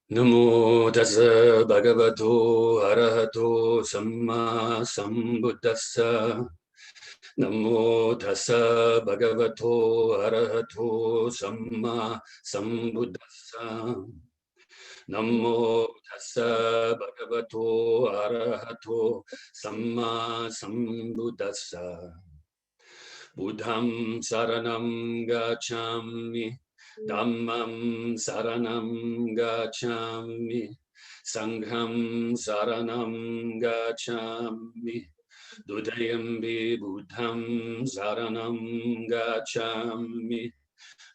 Namo Tassa Bhagavato Arahato SammaSambuddhassa. Namo Tassa Bhagavato Arahato SammaSambuddhassa. Namo Tassa Bhagavato Arahato SammaSambuddhassa. Buddham Saranam Gacchami. Dhammam Saranam Gacchami. Sangham Saranam Gacchami. Dudayambi Buddham Saranam Gacchami.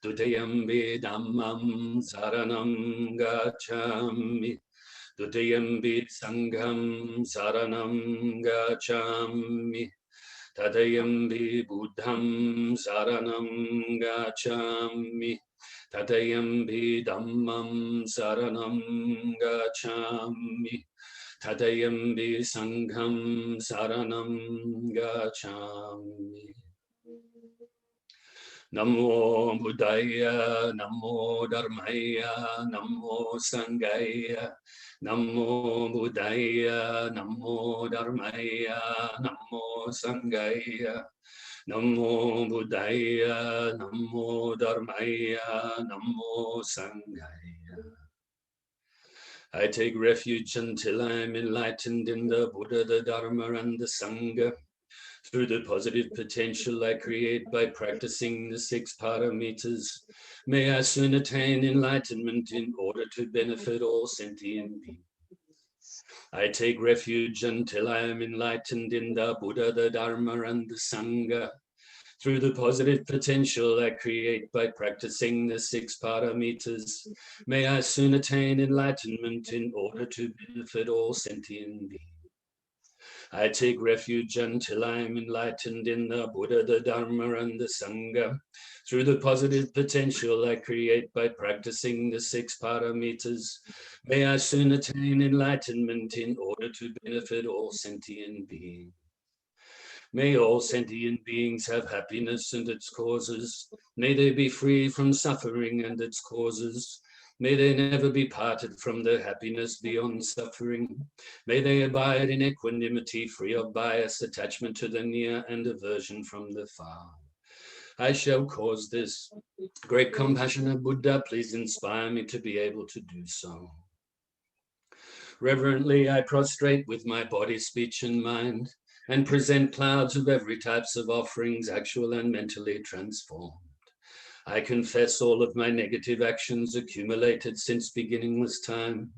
Dudayambi Dhammam Saranam Gacchami. Dudayambi Sangham Saranam Gacchami. Tadayambi Buddham Saranam Gacchami. Tadayambi Dhammam Saranam Gacchami. Tadayambi Sangham Saranam Gacchami. Namo Buddhaya, Namo Dharmaya, Namo Sanghaya. Namo Buddhaya, Namo Dharmaya, Namo Sanghaya. Namo Buddhaya, Namo Dharmaya, Namo Sanghaya. I take refuge until I am enlightened in the Buddha, the Dharma, and the Sangha. Through the positive potential I create by practicing the 6 paramitas, may I soon attain enlightenment in order to benefit all sentient beings. I take refuge until I am enlightened in the Buddha, the Dharma, and the Sangha. Through the positive potential I create by practicing the 6 paramitas, may I soon attain enlightenment in order to benefit all sentient beings. I take refuge until I am enlightened in the Buddha, the Dharma, and the Sangha. Through the positive potential I create by practicing the 6 paramitas, may I soon attain enlightenment in order to benefit all sentient beings. May all sentient beings have happiness and its causes. May they be free from suffering and its causes. May they never be parted from their happiness beyond suffering. May they abide in equanimity, free of bias, attachment to the near, and aversion from the far. I shall cause this. Great compassionate Buddha, please inspire me to be able to do so. Reverently, I prostrate with my body, speech, and mind, and present clouds of every types of offerings, actual and mentally transformed. I confess all of my negative actions accumulated since beginningless time,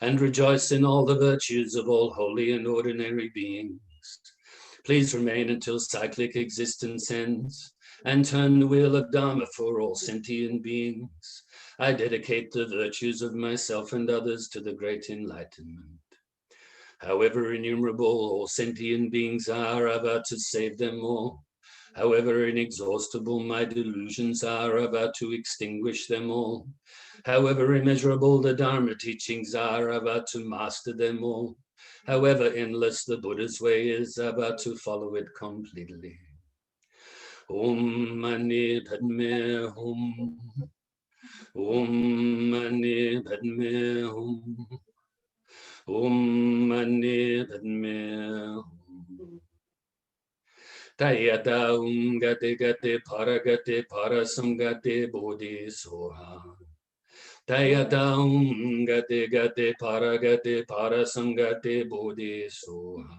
and rejoice in all the virtues of all holy and ordinary beings. Please remain until cyclic existence ends, and turn the wheel of Dharma for all sentient beings. I dedicate the virtues of myself and others to the great enlightenment. However innumerable all sentient beings are, I vow to save them all. However inexhaustible my delusions are, I vow to extinguish them all. However immeasurable the Dharma teachings are, I vow to master them all. However endless the Buddha's way is, I vow to follow it completely. Om Mani Padme Hum. Om Mani Padme Hum. Om Mani Padme Hum. Tayata Gate Gate Paragate Parasamgate Bodhi Soha. Tayata Gate Gate Paragate Parasamgate Bodhi Soha.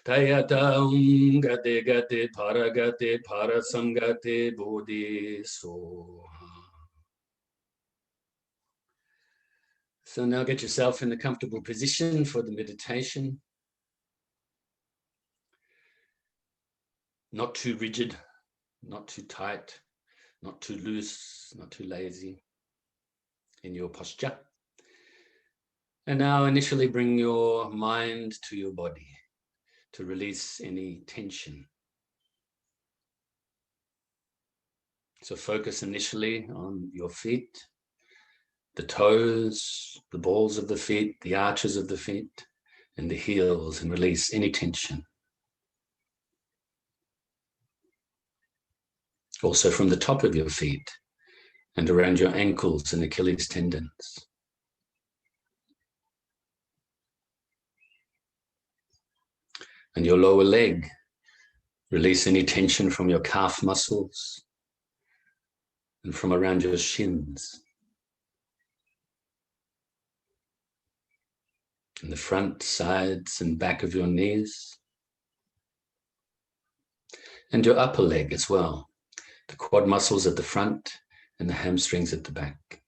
Tayata Gate Gate Paragate Parasamgate Bodhi Soha. So now get yourself in a comfortable position for the meditation. Not too rigid, not too tight, not too loose, not too lazy in your posture. And now initially bring your mind to your body to release any tension. So focus initially on your feet, the toes, the balls of the feet, the arches of the feet, and the heels, and release any tension. Also from the top of your feet and around your ankles and Achilles tendons. And your lower leg, release any tension from your calf muscles and from around your shins. And the front, sides, and back of your knees. And your upper leg as well. The quad muscles at the front and the hamstrings at the back.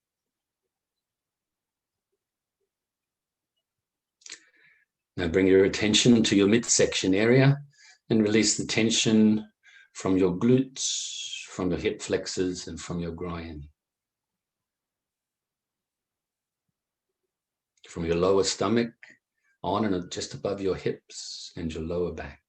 Now bring your attention to your midsection area and release the tension from your glutes, from your hip flexors, and from your groin. From your lower stomach, on and just above your hips and your lower back.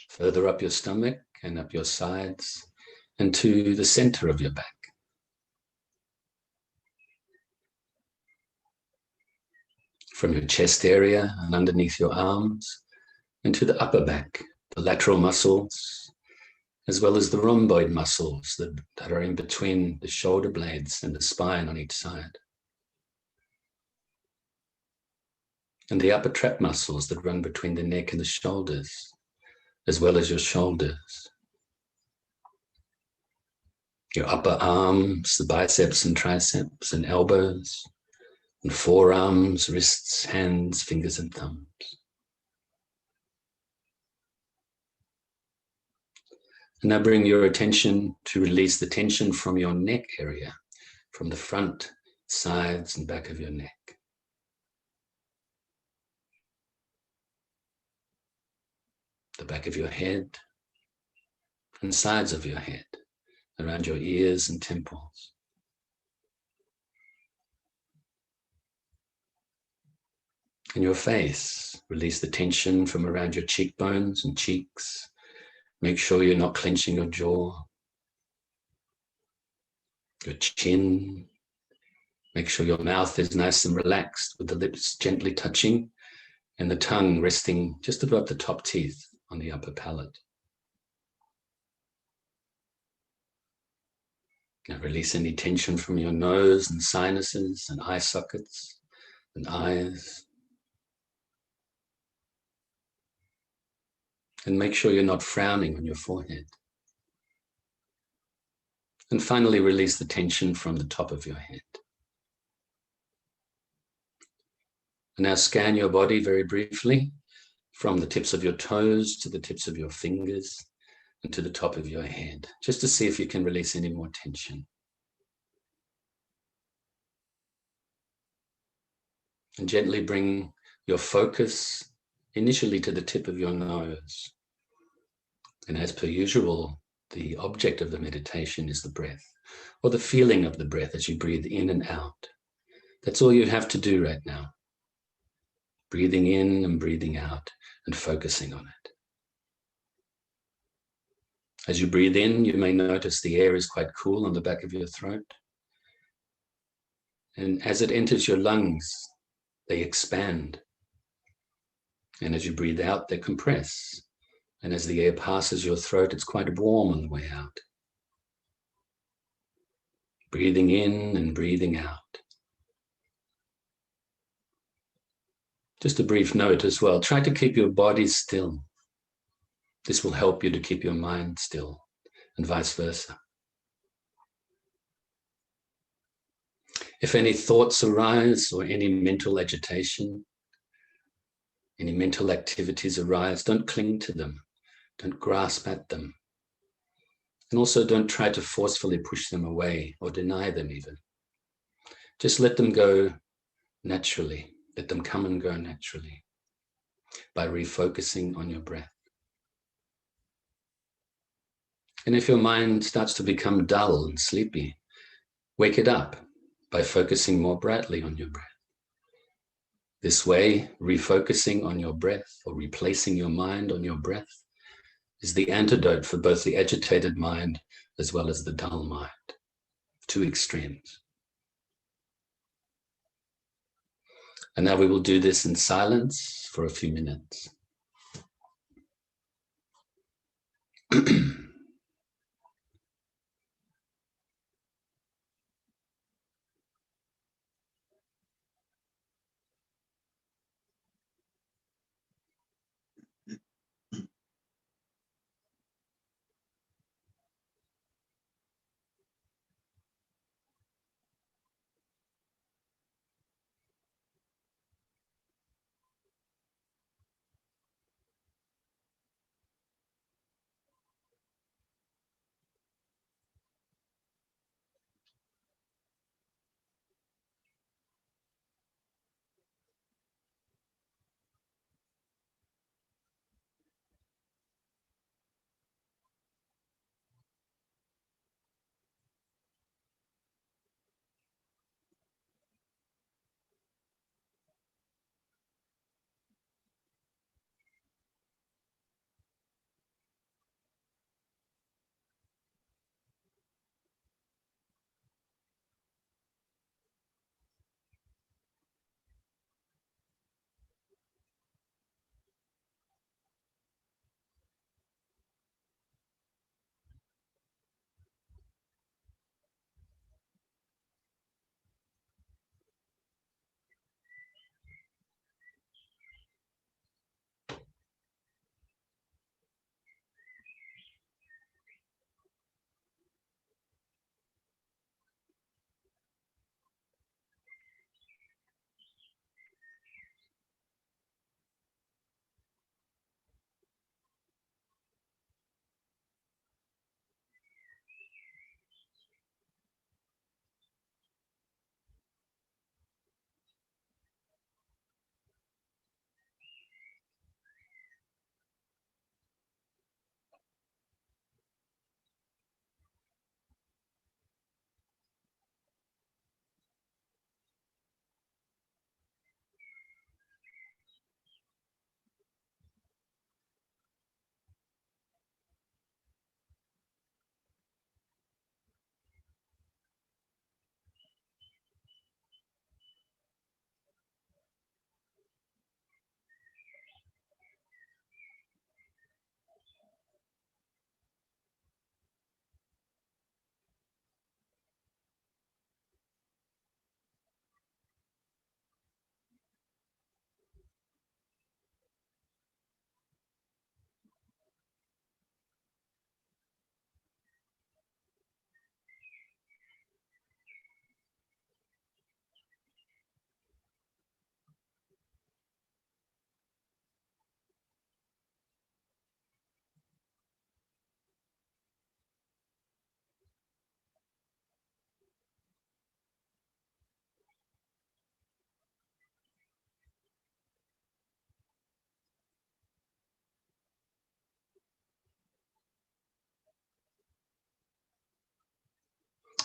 Further up your stomach and up your sides and to the center of your back. From your chest area and underneath your arms and to the upper back, the lateral muscles, as well as the rhomboid muscles that are in between the shoulder blades and the spine on each side. And the upper trap muscles that run between the neck and the shoulders, as well as your shoulders. Your upper arms, the biceps and triceps and elbows, and forearms, wrists, hands, fingers, and thumbs. And now bring your attention to release the tension from your neck area, from the front, sides, and back of your neck. The back of your head and sides of your head, around your ears and temples. In your face, release the tension from around your cheekbones and cheeks. Make sure you're not clenching your jaw. Your chin. Make sure your mouth is nice and relaxed with the lips gently touching and the tongue resting just above the top teeth on the upper palate. Now release any tension from your nose and sinuses and eye sockets and eyes. And make sure you're not frowning on your forehead. And finally, release the tension from the top of your head. And now scan your body very briefly from the tips of your toes to the tips of your fingers and to the top of your head, just to see if you can release any more tension. And gently bring your focus initially to the tip of your nose. And as per usual, the object of the meditation is the breath, or the feeling of the breath as you breathe in and out. That's all you have to do right now. Breathing in and breathing out and focusing on it. As you breathe in, you may notice the air is quite cool on the back of your throat. And as it enters your lungs, they expand. And as you breathe out, they compress. And as the air passes your throat, it's quite warm on the way out. Breathing in and breathing out. Just a brief note as well. Try to keep your body still. This will help you to keep your mind still, and vice versa. If any thoughts arise or any mental agitation, any mental activities arise, don't cling to them. Don't grasp at them. And also don't try to forcefully push them away or deny them even. Just let them go naturally. Let them come and go naturally by refocusing on your breath. And if your mind starts to become dull and sleepy, wake it up by focusing more brightly on your breath. This way, refocusing on your breath or replacing your mind on your breath is the antidote for both the agitated mind as well as the dull mind. Two extremes. And now we will do this in silence for a few minutes.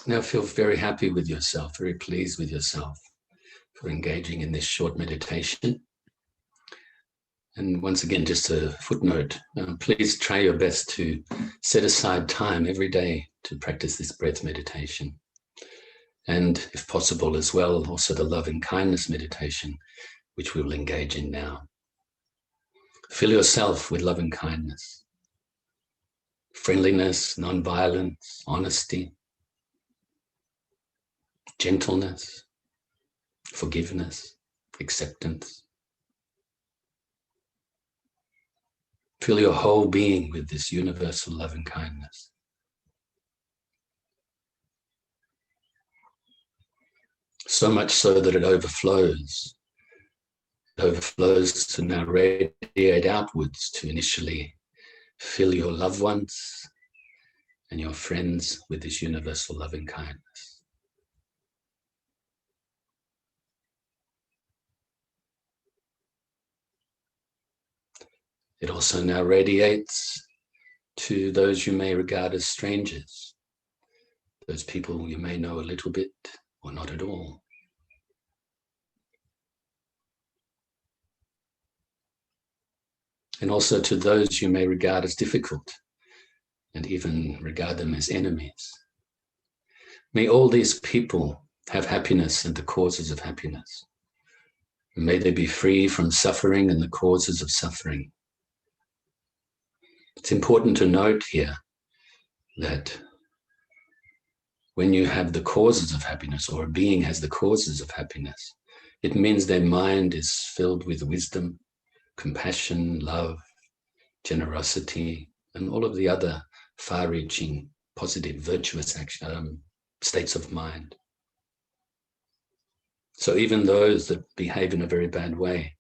Now feel very happy with yourself, very pleased with yourself for engaging in this short meditation. And once again, just a footnote, please try your best to set aside time every day to practice this breath meditation. And if possible as well, also the loving kindness meditation, which we will engage in now. Fill yourself with loving kindness, friendliness, non-violence, honesty, gentleness, forgiveness, acceptance. Fill your whole being with this universal loving kindness. So much so that it overflows. It overflows to now radiate outwards to initially fill your loved ones and your friends with this universal loving kindness. It also now radiates to those you may regard as strangers, those people you may know a little bit or not at all. And also to those you may regard as difficult and even regard them as enemies. May all these people have happiness and the causes of happiness. And may they be free from suffering and the causes of suffering. It's important to note here that when you have the causes of happiness, or a being has the causes of happiness, it means their mind is filled with wisdom, compassion, love, generosity, and all of the other far-reaching, positive, virtuous states of mind. So even those that behave in a very bad way,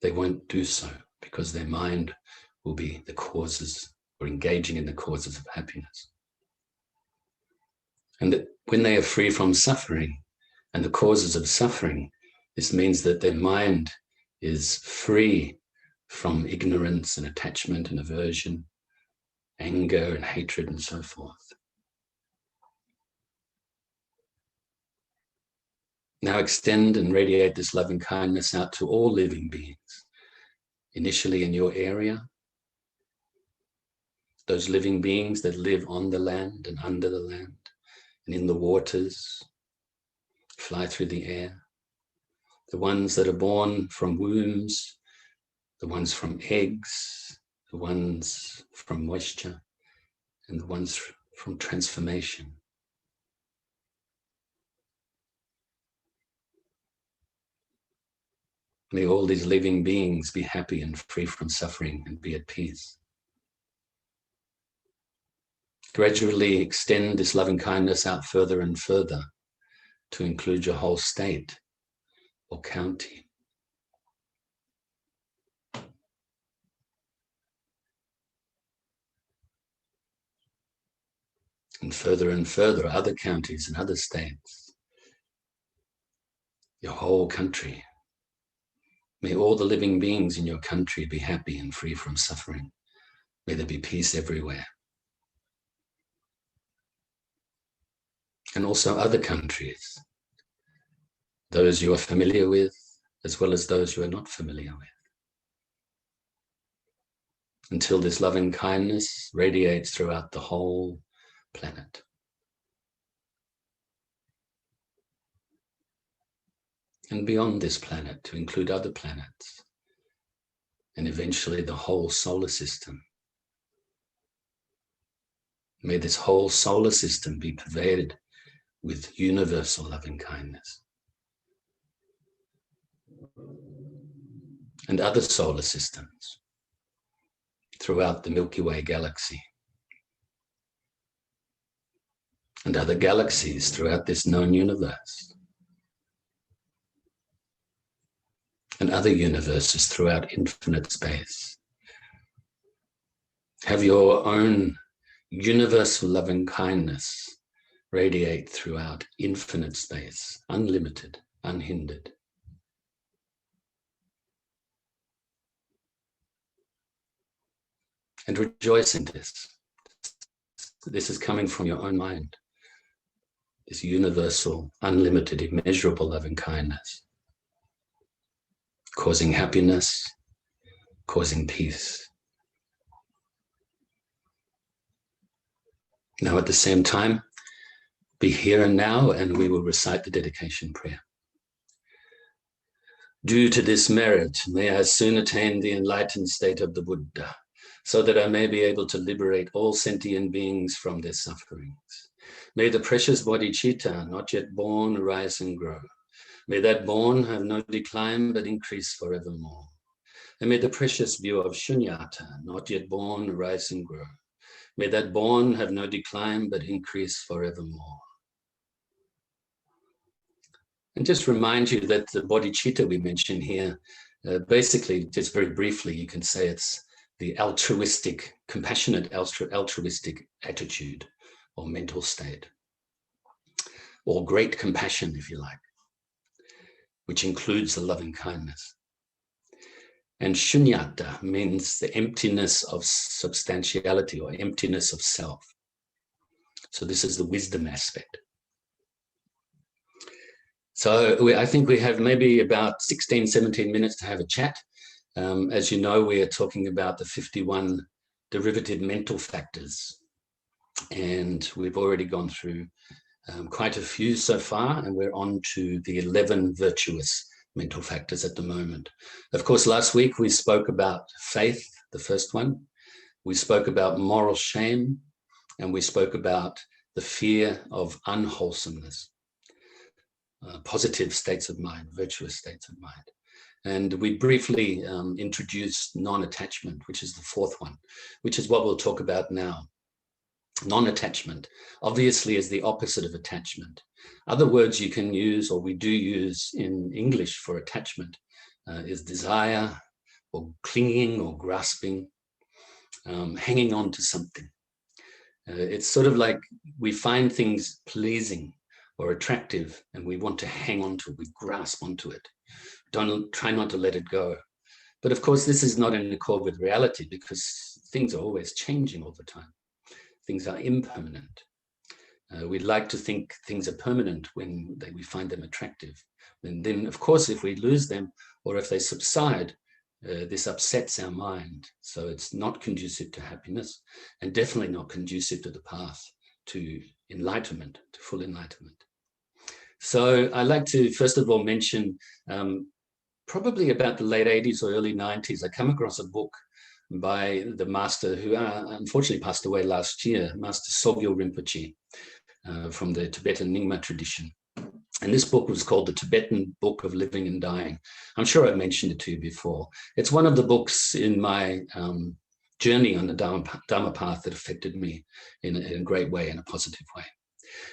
they won't do so because their mind will be the causes or engaging in the causes of happiness. And that when they are free from suffering and the causes of suffering, this means that their mind is free from ignorance and attachment and aversion, anger and hatred and so forth. Now extend and radiate this loving kindness out to all living beings, initially in your area, those living beings that live on the land and under the land and in the waters, fly through the air, the ones that are born from wombs, the ones from eggs, the ones from moisture, and the ones from transformation. May all these living beings be happy and free from suffering and be at peace. Gradually extend this loving kindness out further and further to include your whole state or county. And further, other counties and other states. Your whole country. May all the living beings in your country be happy and free from suffering. May there be peace everywhere. And also other countries, those you are familiar with, as well as those you are not familiar with. Until this loving kindness radiates throughout the whole planet. And beyond this planet, to include other planets, and eventually the whole solar system. May this whole solar system be pervaded with universal loving kindness. And other solar systems throughout the Milky Way galaxy. And other galaxies throughout this known universe. And other universes throughout infinite space. Have your own universal loving kindness radiate throughout infinite space, unlimited, unhindered. And rejoice in this. This is coming from your own mind. this universal, unlimited, immeasurable loving kindness, causing happiness, causing peace. Now at the same time, be here and now, and we will recite the dedication prayer. Due to this merit, may I soon attain the enlightened state of the Buddha, so that I may be able to liberate all sentient beings from their sufferings. May the precious bodhicitta, not yet born, rise and grow. May that born have no decline, but increase forevermore. And may the precious view of shunyata, not yet born, rise and grow. May that born have no decline, but increase forevermore. And just remind you that the bodhicitta we mention here, basically, just very briefly, you can say it's the altruistic, compassionate altruistic attitude or mental state, or great compassion, if you like, which includes the loving kindness. And shunyata means the emptiness of substantiality or emptiness of self. So this is the wisdom aspect. So I think we have maybe about 16, 17 minutes to have a chat. As you know, we are talking about the 51 derivative mental factors. And we've already gone through quite a few so far, and we're on to the 11 virtuous mental factors at the moment. Of course, last week we spoke about faith, the first one. We spoke about moral shame, and we spoke about the fear of unwholesomeness, positive states of mind, virtuous states of mind. And we briefly introduced non-attachment, which is the fourth one, which is what we'll talk about now. Non-attachment obviously is the opposite of attachment. Other words you can use, or we do use in English for attachment, is desire, or clinging, or grasping, hanging on to something. It's sort of like we find things pleasing or attractive, and we want to hang on to it, we grasp onto it. Try not to let it go. But of course, this is not in accord with reality, because things are always changing all the time. Things are impermanent. We'd like to think things are permanent when we find them attractive. And then, of course, if we lose them or if they subside, this upsets our mind. So it's not conducive to happiness, and definitely not conducive to the path to enlightenment, to full enlightenment. So I'd like to, first of all, mention probably about the late 80s or early 90s, I come across a book by the master who unfortunately passed away last year, Master Sogyal Rinpoche, from the Tibetan Nyingma tradition. And this book was called The Tibetan Book of Living and Dying. I'm sure I've mentioned it to you before. It's one of the books in my journey on the Dharma path that affected me in a great way, in a positive way.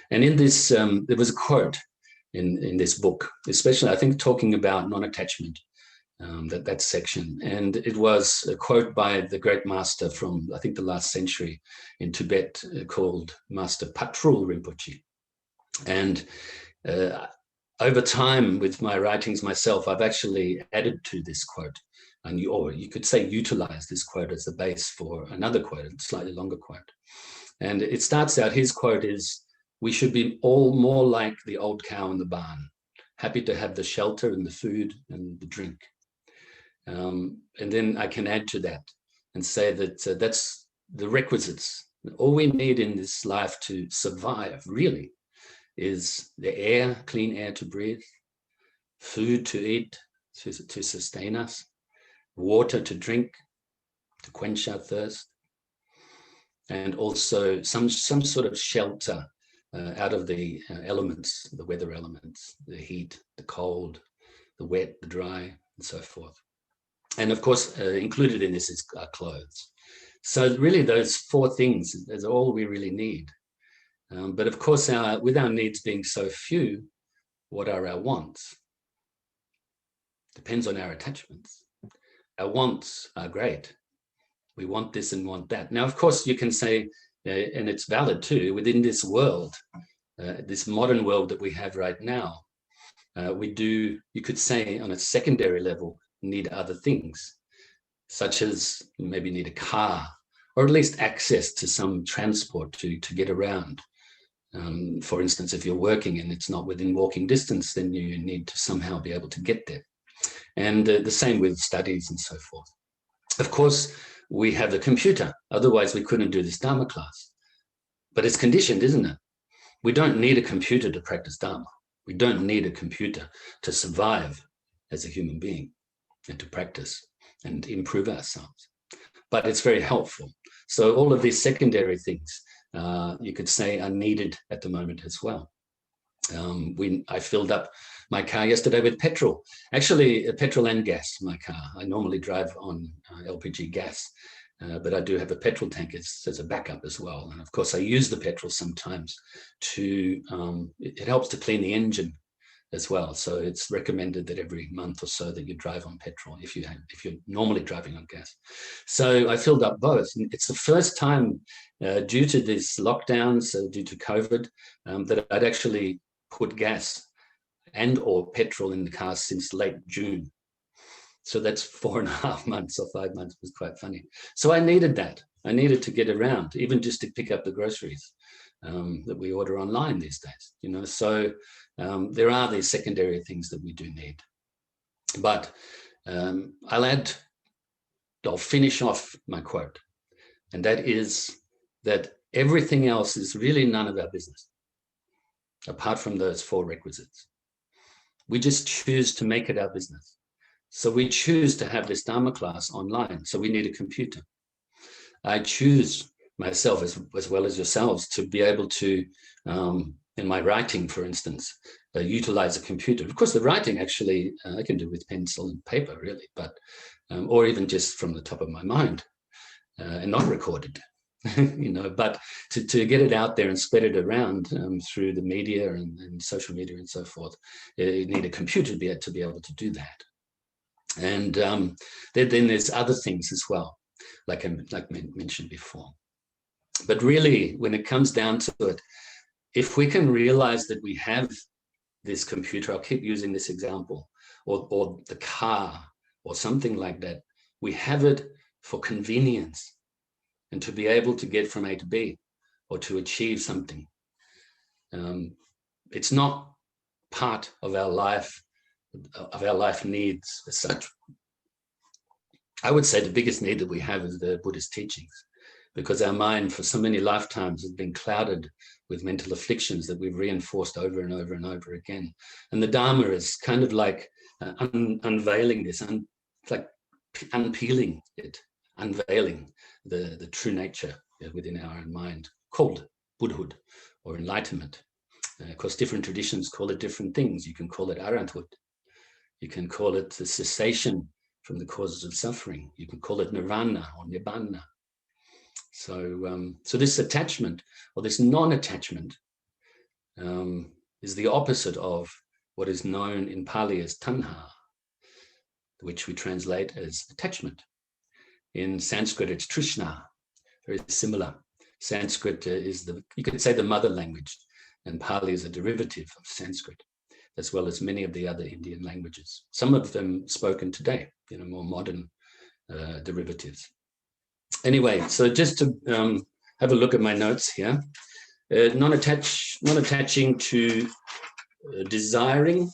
And in this, there was a quote in this book, especially, I think, talking about non-attachment, that section. And it was a quote by the great master from, I think, the last century in Tibet, called Master Patrul Rinpoche. And over time, with my writings myself, I've actually added to this quote, or you could say utilize this quote as the base for another quote, a slightly longer quote. And it starts out, his quote is, "We should be all more like the old cow in the barn, happy to have the shelter and the food and the drink." And then I can add to that and say that that's the requisites. All we need in this life to survive, really, is the air, clean air to breathe, food to eat, to sustain us, water to drink, to quench our thirst, and also some sort of shelter out of the elements, the weather elements, the heat, the cold, the wet, the dry, and so forth. And of course, included in this is our clothes. So really those four things is all we really need. But of course, with our needs being so few, what are our wants? Depends on our attachments. Our wants are great. We want this and want that. Now, of course, you can say, and it's valid too, within this world, this modern world that we have right now, we do, you could say on a secondary level, need other things, such as maybe need a car, or at least access to some transport to get around. For instance, if you're working and it's not within walking distance, then you need to somehow be able to get there. And the same with studies and so forth. Of course, we have the computer. Otherwise, we couldn't do this Dharma class. But it's conditioned, isn't it? We don't need a computer to practice Dharma. We don't need a computer to survive as a human being and to practice and improve ourselves. But it's very helpful. So all of these secondary things, you could say, are needed at the moment as well. I filled up my car yesterday with petrol. Actually, petrol and gas, my car. I normally drive on LPG gas, but I do have a petrol tank as a backup as well. And of course, I use the petrol sometimes to, it helps to clean the engine as well. So it's recommended that every month or so that you drive on petrol if you're normally driving on gas. So I filled up both. And it's the first time due to these lockdowns, due to COVID, that I'd actually put gas and or petrol in the car since late June. So that's 4.5 months or 5 months. It was quite funny. So I needed that. I needed to get around, even just to pick up the groceries that we order online these days, you know. So there are these secondary things that we do need. But I'll finish off my quote, and that is that everything else is really none of our business, apart from those 4 requisites. We just choose to make it our business. So we choose to have this Dharma class online, so we need a computer. I choose myself, as well as yourselves, to be able to, in my writing, for instance, utilize a computer. Of course, the writing actually I can do with pencil and paper, really, but or even just from the top of my mind and not recorded, you know. But to get it out there and spread it around through the media and social media and so forth, you need a computer to be able to do that. And then there's other things as well, like I mentioned before. But really, when it comes down to it, if we can realize that we have this computer, I'll keep using this example, or the car, or something like that, we have it for convenience and to be able to get from A to B or to achieve something. It's not part of our life needs as such. I would say the biggest need that we have is the Buddhist teachings, because our mind for so many lifetimes has been clouded with mental afflictions that we've reinforced over and over and over again. And the Dharma is kind of like unveiling this, like unpeeling it, unveiling the true nature within our own mind, called Buddhahood or enlightenment. Of course, different traditions call it different things. You can call it Arahato. You can call it the cessation from the causes of suffering. You can call it nirvana or nibbana. So, so this attachment or this non-attachment is the opposite of what is known in Pali as tanha, which we translate as attachment. In Sanskrit, it's trishna, very similar. Sanskrit is you could say the mother language, and Pali is a derivative of Sanskrit, as well as many of the other Indian languages. Some of them spoken today, more modern derivatives. Anyway, so just to have a look at my notes here. Non-attaching to desiring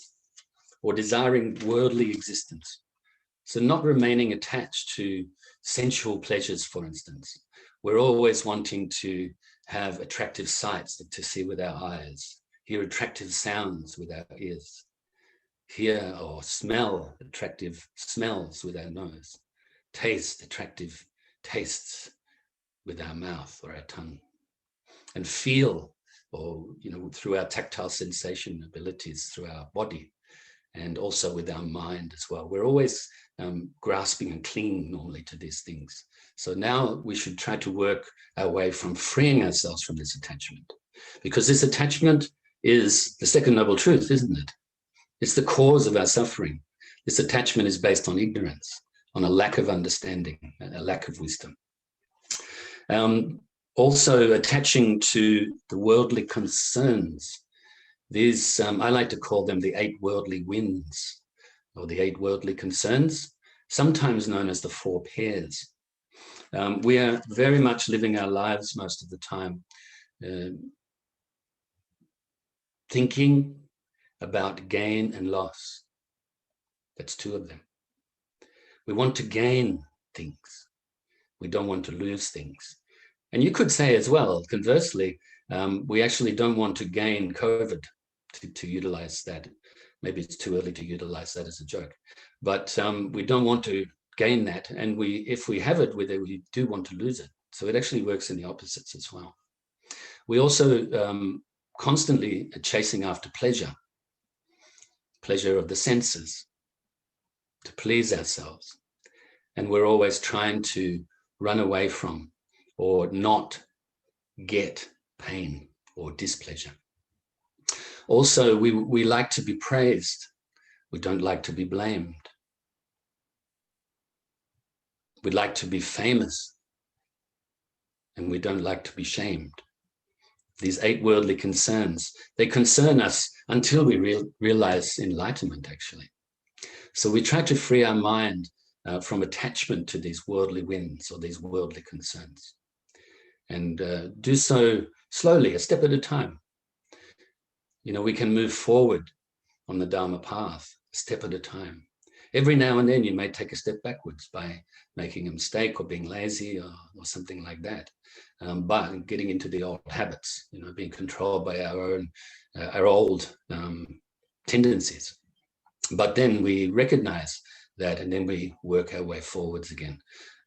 or desiring worldly existence. So not remaining attached to sensual pleasures, for instance. We're always wanting to have attractive sights to see with our eyes, hear attractive sounds with our ears, hear or smell attractive smells with our nose, taste attractive tastes with our mouth or our tongue, and feel, or through our tactile sensation abilities through our body, and also with our mind as well. We're always grasping and clinging normally to these things. So now we should try to work our way from freeing ourselves from this attachment, because this attachment is the second noble truth, isn't it? It's the cause of our suffering. This attachment is based on ignorance, on a lack of understanding, a lack of wisdom. Also attaching to the worldly concerns. These, I like to call them the 8 worldly winds, or the 8 worldly concerns, sometimes known as the 4 pairs. We are very much living our lives most of the time thinking about gain and loss. That's two of them. We want to gain things. We don't want to lose things. And you could say as well, conversely, we actually don't want to gain COVID to utilize that. Maybe it's too early to utilize that as a joke, but we don't want to gain that. And if we have it, we do want to lose it. So it actually works in the opposites as well. We also constantly are chasing after pleasure of the senses, to please ourselves. And we're always trying to run away from or not get pain or displeasure. Also, we like to be praised. We don't like to be blamed. We like to be famous, and we don't like to be shamed. These 8 worldly concerns, they concern us until we realize enlightenment, actually. So we try to free our mind from attachment to these worldly winds or these worldly concerns, and do so slowly, a step at a time. You know, we can move forward on the Dharma path, a step at a time. Every now and then you may take a step backwards by making a mistake or being lazy or something like that. But getting into the old habits, you know, being controlled by our old tendencies. But then we recognize that, and then we work our way forwards again.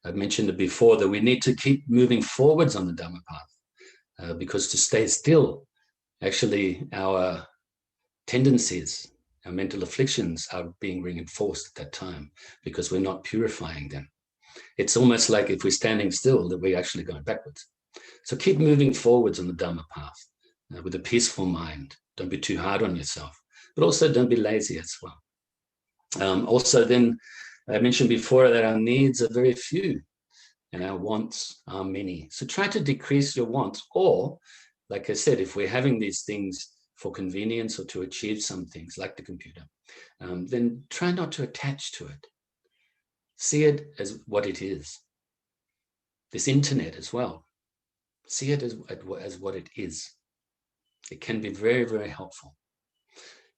I've mentioned it before that we need to keep moving forwards on the Dharma path, because to stay still, actually our tendencies, our mental afflictions are being reinforced at that time because we're not purifying them. It's almost like if we're standing still that we're actually going backwards. So keep moving forwards on the Dharma path with a peaceful mind. Don't be too hard on yourself, but also don't be lazy as well. Also then, I mentioned before that our needs are very few and our wants are many. So try to decrease your wants, or like I said, if we're having these things for convenience or to achieve some things like the computer, then try not to attach to it. See it as what it is. This internet as well, see it as what it is. It can be very, very helpful.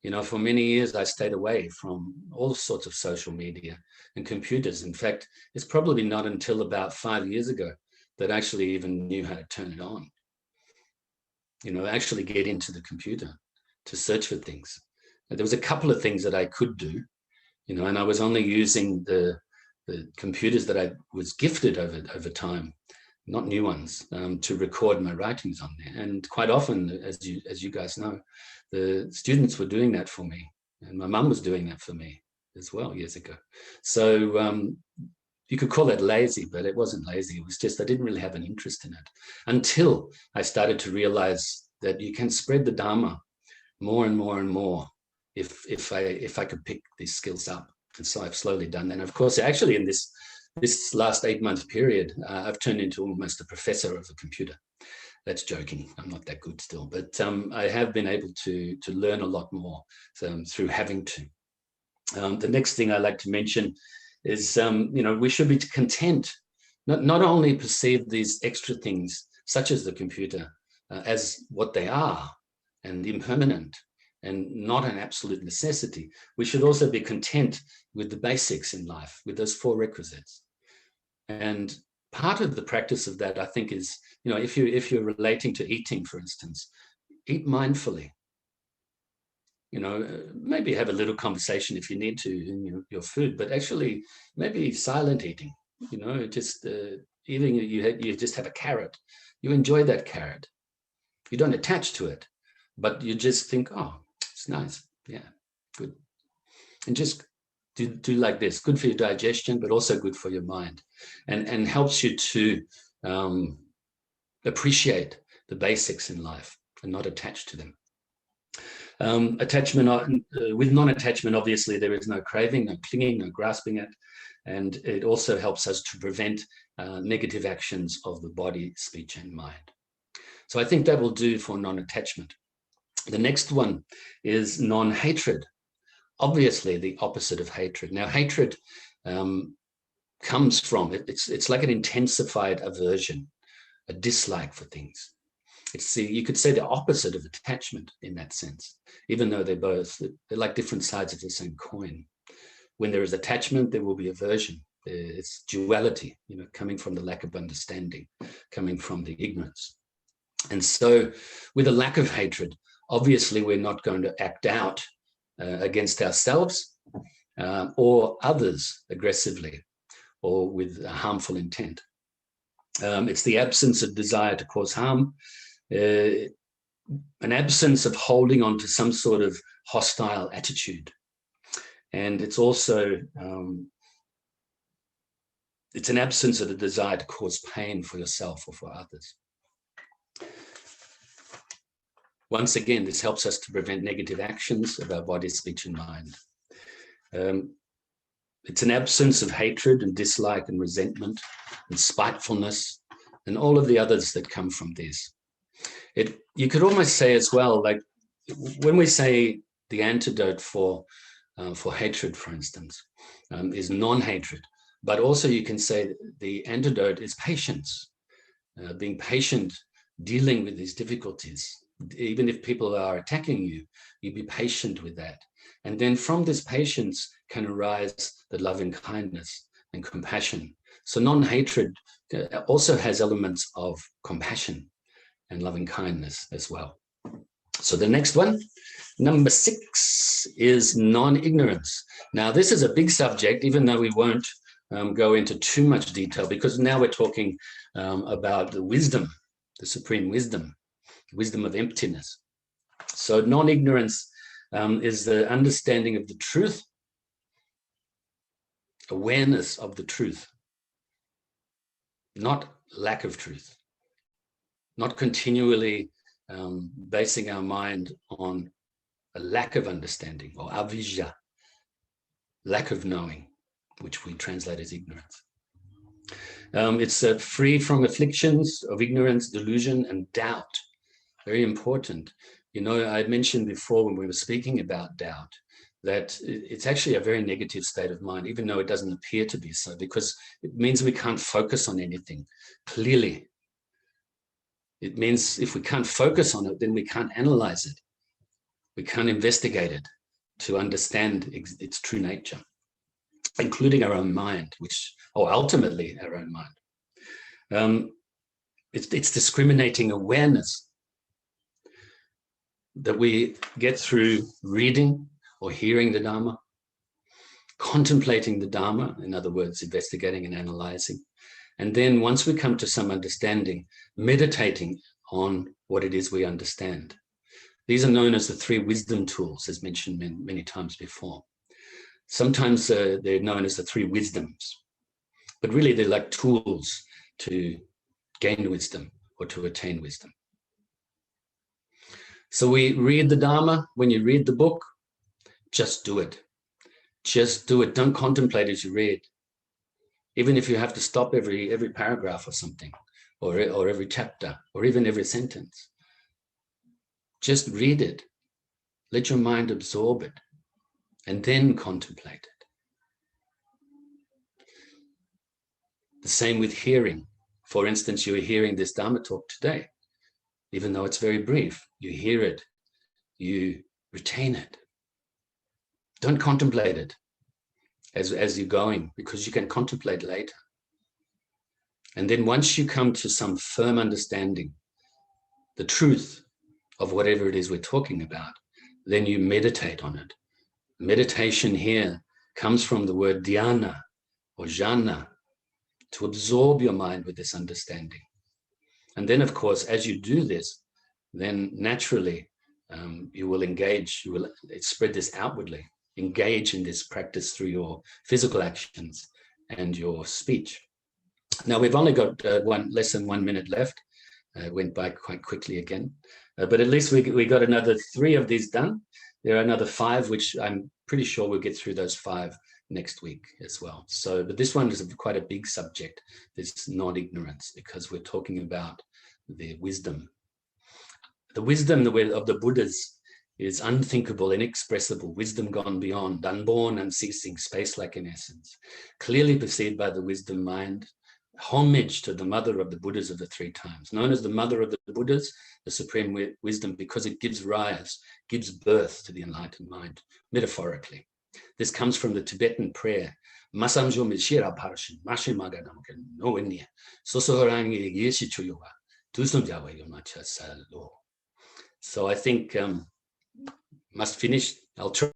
You know, for many years, I stayed away from all sorts of social media and computers. In fact, it's probably not until about 5 years ago that I actually even knew how to turn it on. You know, actually get into the computer to search for things. And there was a couple of things that I could do, you know, and I was only using the computers that I was gifted over time, not new ones, to record my writings on there. And quite often, as you guys know, the students were doing that for me, and my mum was doing that for me as well years ago. So you could call it lazy, but it wasn't lazy. It was just I didn't really have an interest in it until I started to realize that you can spread the Dharma more and more and more if I could pick these skills up. And so I've slowly done that. And of course, actually in this last 8-month period, I've turned into almost a professor of a computer. That's joking. I'm not that good still, but I have been able to learn a lot more through having to. The next thing I like to mention is, you know, we should be content, not only perceive these extra things, such as the computer, as what they are and impermanent and not an absolute necessity. We should also be content with the basics in life, with those 4 requisites. And part of the practice of that, I think, is, you know, if you're relating to eating, for instance, eat mindfully. You know, maybe have a little conversation if you need to in your food, but actually maybe silent eating. You know, just even you just have a carrot. You enjoy that carrot. You don't attach to it, but you just think, oh, it's nice. Yeah, good. And just do like this. Good for your digestion, but also good for your mind, and helps you to appreciate the basics in life and not attach to them. Attachment with non-attachment, obviously, there is no craving, no clinging, no grasping it, and it also helps us to prevent negative actions of the body, speech, and mind. So I think that will do for non-attachment. The next one is non-hatred. Obviously, the opposite of hatred. Now, hatred comes from it's like an intensified aversion, a dislike for things. You could say the opposite of attachment in that sense, even though they're like different sides of the same coin. When there is attachment, there will be aversion. It's duality, coming from the lack of understanding, coming from the ignorance. And so with a lack of hatred, obviously we're not going to act out against ourselves or others aggressively or with a harmful intent. It's the absence of desire to cause harm, an absence of holding on to some sort of hostile attitude. And it's also, it's an absence of the desire to cause pain for yourself or for others. Once again, this helps us to prevent negative actions of our body, speech, and mind. It's an absence of hatred and dislike and resentment and spitefulness and all of the others that come from this. You could almost say as well, like when we say the antidote for hatred, for instance, is non-hatred, but also you can say the antidote is patience, being patient, dealing with these difficulties. Even if people are attacking you, you be patient with that. And then from this patience can arise the loving kindness and compassion. So non-hatred also has elements of compassion and loving kindness as well. So the next one, number 6, is non-ignorance. Now, this is a big subject, even though we won't go into too much detail, because now we're talking about the wisdom, the supreme wisdom of emptiness. So non-ignorance is the understanding of the truth, awareness of the truth, not lack of truth, not continually basing our mind on a lack of understanding, or avijja, lack of knowing, which we translate as ignorance. It's free from afflictions of ignorance, delusion, and doubt. Very important. I mentioned before when we were speaking about doubt that it's actually a very negative state of mind, even though it doesn't appear to be so, because it means we can't focus on anything clearly. It means if we can't focus on it, then we can't analyze it. We can't investigate it to understand its true nature, including our own mind, or ultimately our own mind. It's discriminating awareness that we get through reading or hearing the Dharma, contemplating the Dharma, in other words, investigating and analyzing. And then once we come to some understanding, meditating on what it is we understand. These are known as the 3 wisdom tools, as mentioned many times before. Sometimes they're known as the 3 wisdoms, but really they're like tools to gain wisdom or to attain wisdom. So we read the Dharma. When you read the book, just do it. Just do it. Don't contemplate as you read. Even if you have to stop every paragraph or something, or every chapter, or even every sentence. Just read it. Let your mind absorb it, and then contemplate it. The same with hearing. For instance, you are hearing this Dharma talk today. Even though it's very brief, you hear it, you retain it. Don't contemplate it as you're going, because you can contemplate later. And then once you come to some firm understanding, the truth of whatever it is we're talking about, then you meditate on it. Meditation here comes from the word dhyana or jhana, to absorb your mind with this understanding. And then, of course, as you do this, then naturally you will engage, you will spread this outwardly, engage in this practice through your physical actions and your speech. Now, we've only got less than 1 minute left. It went by quite quickly again, but at least we got another 3 of these done. There are another 5, which I'm pretty sure we'll get through those 5 next week as well. So, but this one is quite a big subject, this non-ignorance, because we're talking about the wisdom. The wisdom of the Buddhas is unthinkable, inexpressible, wisdom gone beyond, unborn, unceasing, space-like in essence, clearly perceived by the wisdom mind, homage to the mother of the Buddhas of the three times, known as the mother of the Buddhas, the supreme wisdom, because it gives rise, gives birth to the enlightened mind, metaphorically. This comes from the Tibetan prayer, Masamjo Mishira Parashin, Mashi Magadamkan, no India, Sosorangi Yeshi Chuyuwa, Tusum Jawa Yomacha Salo. So I think must finish. I'll try